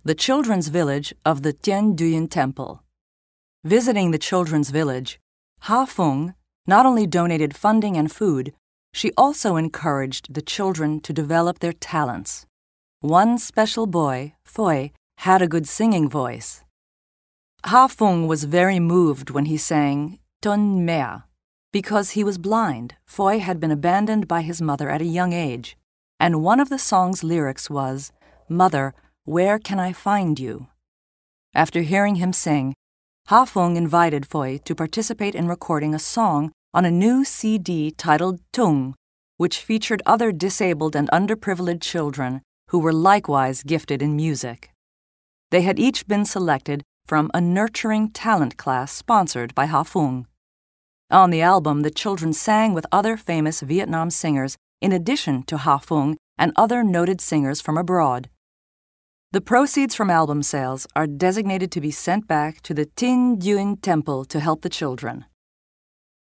the children's village of the Tian Duyin Temple. Visiting the children's village, Ha Feng not only donated funding and food, she also encouraged the children to develop their talents. One special boy, Foy, had a good singing voice. Ha Feng was very moved when he sang Ton Mea. Because he was blind, Foy had been abandoned by his mother at a young age, and one of the song's lyrics was, "Mother, where can I find you?" After hearing him sing, Ha Feng invited Foy to participate in recording a song on a new CD titled Tung, which featured other disabled and underprivileged children who were likewise gifted in music. They had each been selected from a nurturing talent class sponsored by Ha Feng. On the album, the children sang with other famous Vietnam singers in addition to Ha Feng and other noted singers from abroad. The proceeds from album sales are designated to be sent back to the Tin Duyin Temple to help the children.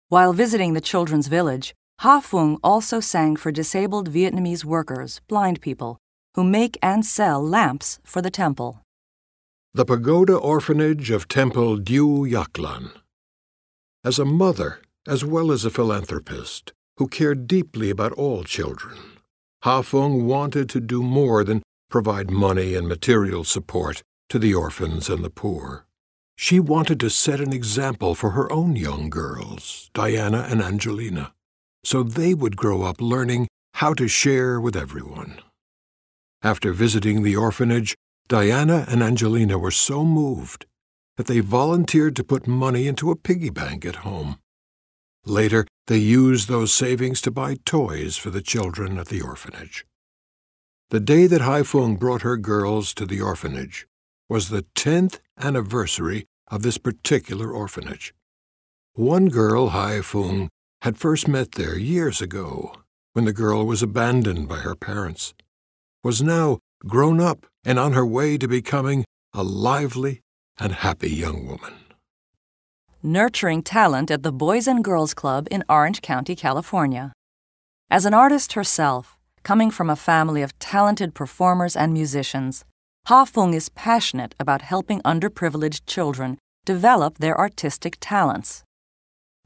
While visiting the children's village, Ha Feng also sang for disabled Vietnamese workers, blind people, who make and sell lamps for the temple. The Pagoda Orphanage of Temple Du Yak Lan. As a mother, as well as a philanthropist, who cared deeply about all children, Ha Feng wanted to do more than provide money and material support to the orphans and the poor. She wanted to set an example for her own young girls, Diana and Angelina, so they would grow up learning how to share with everyone. After visiting the orphanage, Diana and Angelina were so moved that they volunteered to put money into a piggy bank at home. Later, they used those savings to buy toys for the children at the orphanage. The day that Ha Feng brought her girls to the orphanage was the 10th anniversary of this particular orphanage. One girl Ha Feng had first met there years ago, when the girl was abandoned by her parents, was now grown up and on her way to becoming a lively and happy young woman. Nurturing talent at the Boys and Girls Club in Orange County, California. As an artist herself, coming from a family of talented performers and musicians, Ha Feng is passionate about helping underprivileged children develop their artistic talents.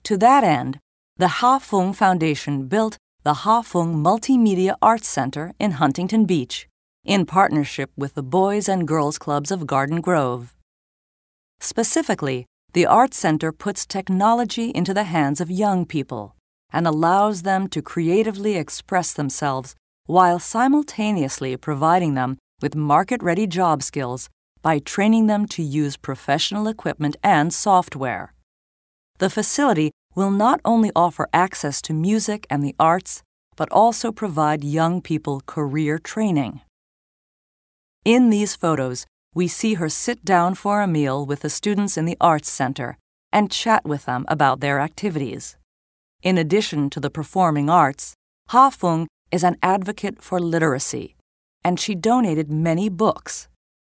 To that end, the Ha Feng Foundation built the Ha Feng Multimedia Arts Center in Huntington Beach, in partnership with the Boys and Girls Clubs of Garden Grove. Specifically, the Arts Center puts technology into the hands of young people and allows them to creatively express themselves while simultaneously providing them with market-ready job skills by training them to use professional equipment and software. The facility will not only offer access to music and the arts, but also provide young people career training. In these photos, we see her sit down for a meal with the students in the Arts Center and chat with them about their activities. In addition to the performing arts, Ha Feng is an advocate for literacy, and she donated many books.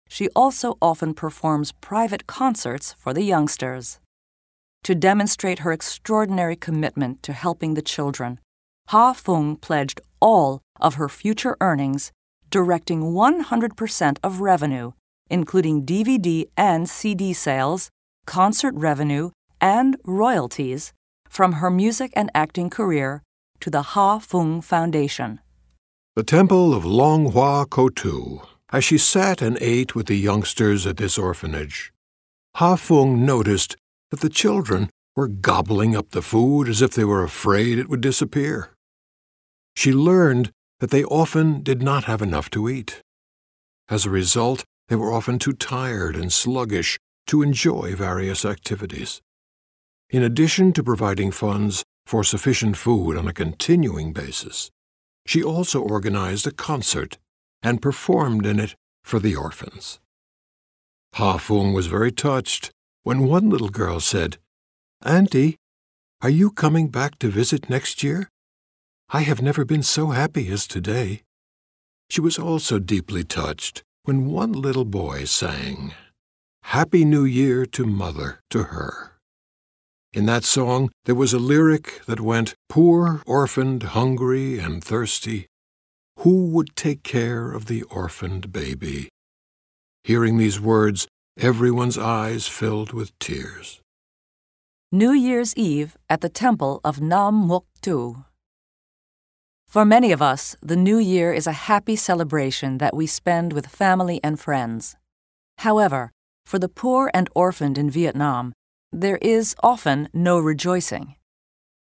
She also often performs private concerts for the youngsters. To demonstrate her extraordinary commitment to helping the children, Ha Feng pledged all of her future earnings, directing 100% of revenue, including DVD and CD sales, concert revenue, and royalties, from her music and acting career to the Ha Feng Foundation. The Temple of Long Hua Kotu. As she sat and ate with the youngsters at this orphanage, Ha Feng noticed that the children were gobbling up the food as if they were afraid it would disappear. She learned that they often did not have enough to eat. As a result, they were often too tired and sluggish to enjoy various activities. In addition to providing funds for sufficient food on a continuing basis, she also organized a concert and performed in it for the orphans. Ha Feng was very touched when one little girl said, "Auntie, are you coming back to visit next year? I have never been so happy as today." She was also deeply touched when one little boy sang, "Happy New Year to Mother," to her. In that song, there was a lyric that went, "Poor, orphaned, hungry, and thirsty, who would take care of the orphaned baby?" Hearing these words, everyone's eyes filled with tears. New Year's Eve at the temple of Nam Mok Tu. For many of us, the New Year is a happy celebration that we spend with family and friends. However, for the poor and orphaned in Vietnam, there is often no rejoicing.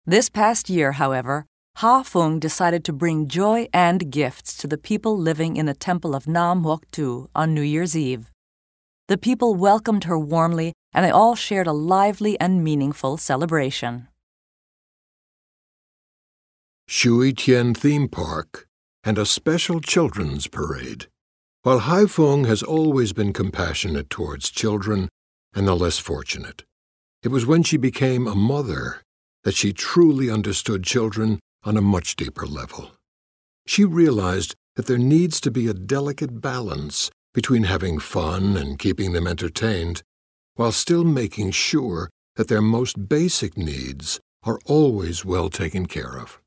This past year, however, Ha Phung decided to bring joy and gifts to the people living in the temple of Nam Mok Tu on New Year's Eve. The people welcomed her warmly, and they all shared a lively and meaningful celebration. Shui Tien Theme Park and a special children's parade. While Hai Phung has always been compassionate towards children and the less fortunate, it was when she became a mother that she truly understood children on a much deeper level. She realized that there needs to be a delicate balance between having fun and keeping them entertained, while still making sure that their most basic needs are always well taken care of.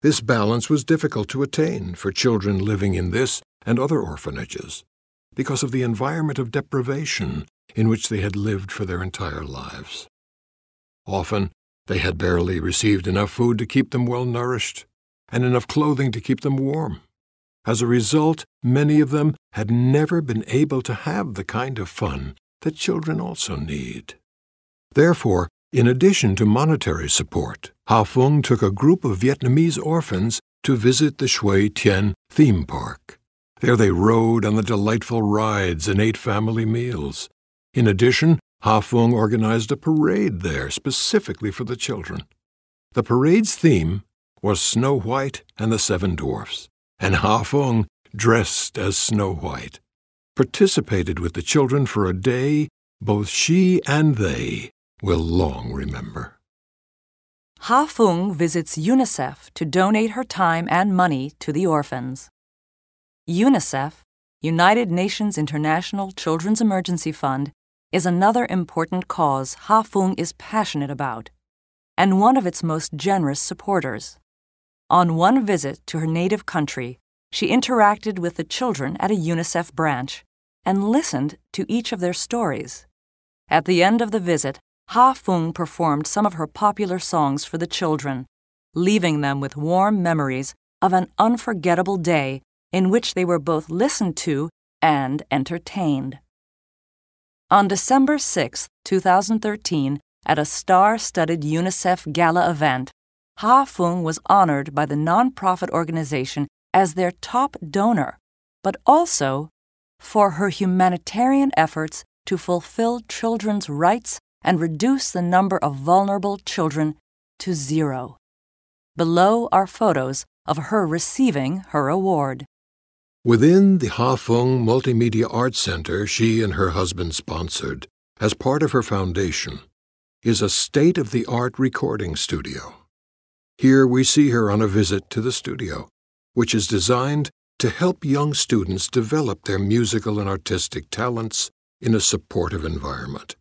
This balance was difficult to attain for children living in this and other orphanages because of the environment of deprivation in which they had lived for their entire lives. Often, they had barely received enough food to keep them well nourished and enough clothing to keep them warm. As a result, many of them had never been able to have the kind of fun that children also need. Therefore, in addition to monetary support, Ha Phung took a group of Vietnamese orphans to visit the Shui Tien Theme Park. There they rode on the delightful rides and ate family meals. In addition, Ha Phung organized a parade there specifically for the children. The parade's theme was Snow White and the Seven Dwarfs, and Ha Phung, dressed as Snow White, participated with the children for a day both she and they will long remember. Ha Phung visits UNICEF to donate her time and money to the orphans. UNICEF, United Nations International Children's Emergency Fund, is another important cause Ha Phung is passionate about, and one of its most generous supporters. On one visit to her native country, she interacted with the children at a UNICEF branch and listened to each of their stories. At the end of the visit, Ha Phung performed some of her popular songs for the children, leaving them with warm memories of an unforgettable day in which they were both listened to and entertained. On December 6, 2013, at a star-studded UNICEF gala event, Ha Phung was honored by the nonprofit organization as their top donor, but also for her humanitarian efforts to fulfill children's rights and reduce the number of vulnerable children to 0. Below are photos of her receiving her award. Within the Ha Phung Multimedia Arts Center she and her husband sponsored, as part of her foundation, is a state-of-the-art recording studio. Here we see her on a visit to the studio, which is designed to help young students develop their musical and artistic talents in a supportive environment.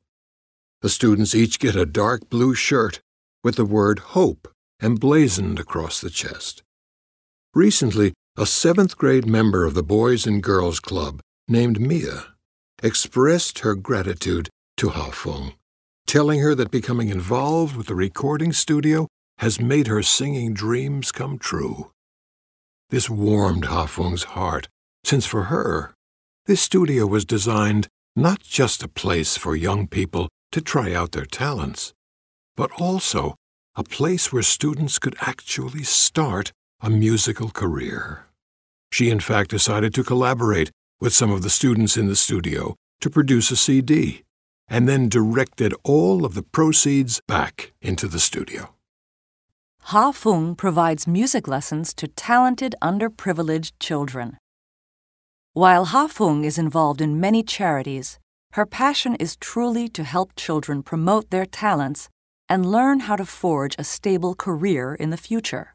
The students each get a dark blue shirt with the word HOPE emblazoned across the chest. Recently, a 7th grade member of the Boys and Girls Club named Mia expressed her gratitude to Ha Phung, telling her that becoming involved with the recording studio has made her singing dreams come true. This warmed Ha Phung's heart, since for her, this studio was designed not just a place for young people to try out their talents, but also a place where students could actually start a musical career. She in fact decided to collaborate with some of the students in the studio to produce a CD, and then directed all of the proceeds back into the studio. Ha Phung provides music lessons to talented, underprivileged children. While Ha Phung is involved in many charities, her passion is truly to help children promote their talents and learn how to forge a stable career in the future.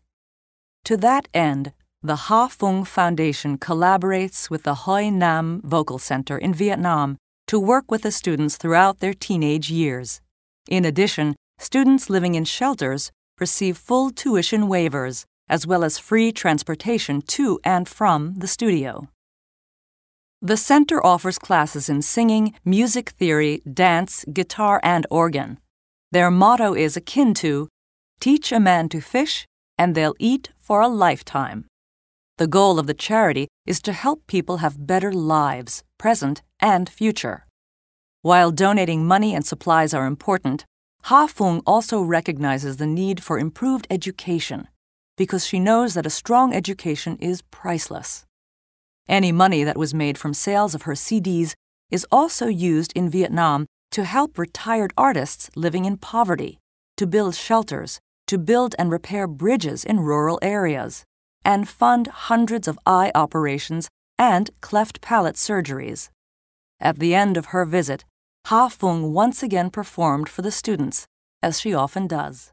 To that end, the Ha Phung Foundation collaborates with the Hoi Nam Vocal Center in Vietnam to work with the students throughout their teenage years. In addition, students living in shelters receive full tuition waivers as well as free transportation to and from the studio. The center offers classes in singing, music theory, dance, guitar, and organ. Their motto is akin to, "Teach a man to fish, and they'll eat for a lifetime." The goal of the charity is to help people have better lives, present and future. While donating money and supplies are important, Ha-Fung also recognizes the need for improved education because she knows that a strong education is priceless. Any money that was made from sales of her CDs is also used in Vietnam to help retired artists living in poverty, to build shelters, to build and repair bridges in rural areas, and fund hundreds of eye operations and cleft palate surgeries. At the end of her visit, Ha-Fung once again performed for the students, as she often does.